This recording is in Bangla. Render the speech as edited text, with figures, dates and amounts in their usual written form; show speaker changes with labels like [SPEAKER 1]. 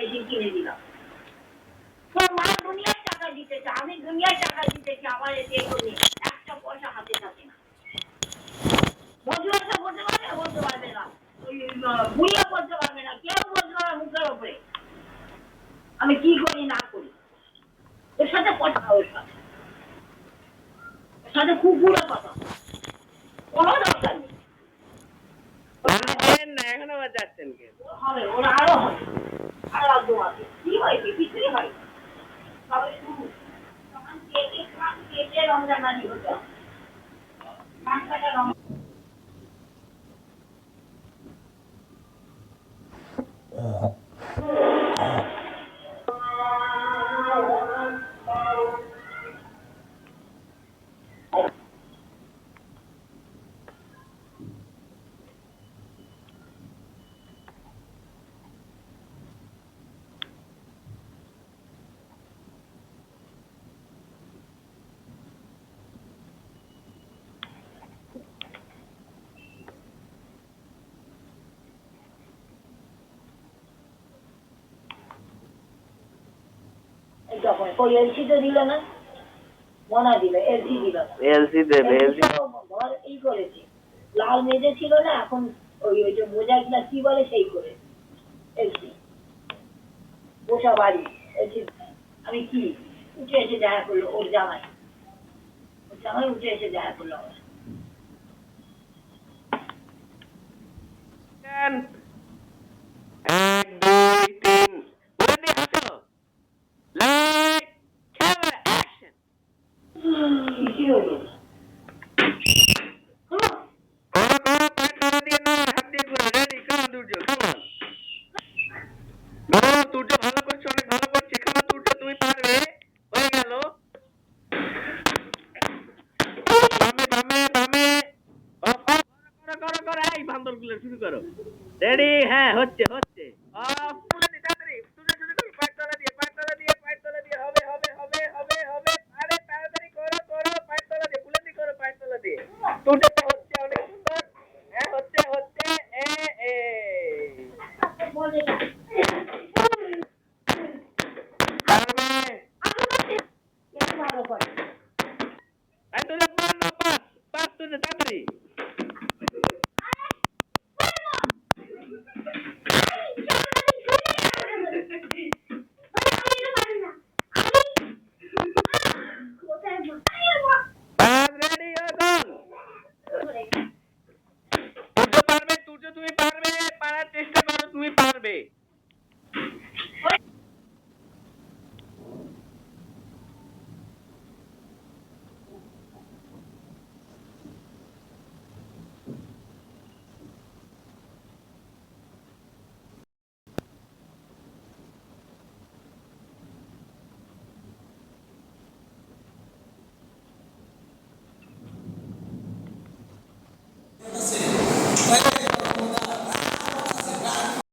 [SPEAKER 1] মেশিন কিনে দিলাম। তোর মা দুনিয়ার টাকা দিতেছে, আমি দুনিয়ার টাকা দিতেছি, আমার এতে করে একটা পয়সা হাতে থাকে না। বন্ধুরা বলতে পারবে, বলতে পারবে না, ওই বুড়িয়া বলতে পারবে না, কেউ বলতে পারবে মুখের ওপরে আমি কি করি না করি। ওর সাথে কথা, ওর সাথে খুব বুড়ো কথা, কোনো দরকার নেই।
[SPEAKER 2] এখনো বাজাচ্ছেন কেন?
[SPEAKER 1] হবে, ওরা আরো হবে, আরো একদম আছে। কি হয়েছে? কিছুই হয় তবে শুরু তখন কেটে রমজানি হতো। যখন ওই এলসি তো দিল না, মনা দিল, এলসি দিল না।
[SPEAKER 2] এলসি দেবে, এলসি
[SPEAKER 1] ঘর এই করেছে, লাল মেজে ছিল না, এখন ওই ওই যে মোজা কিনা কি বলে সেই করে এলসি বসা বাড়ি। আমি কি উঠে এসে দেখা করলো ওর জামাই, ওর জামাই উঠে এসে দেখা করলো আমার।
[SPEAKER 2] এক দুই তিন বলে দিয়ে হাসো। Light camera action.
[SPEAKER 1] কি হলো?
[SPEAKER 2] করো করো, পা ছড়া দিয়ে না, হাত দিয়ে করো। রেডি, কামা দুর্য, কামান। বলো, তুর্য ভালো করছে, অনেক ভালো করছে। কামা তুর্য, তুমি পারবে। হয়ে গেল। বামে বামে বামে। করো করো করো করো, এই বান্দরগুলো শুরু করো। রেডি, হ্যাঁ হচ্ছে হচ্ছে।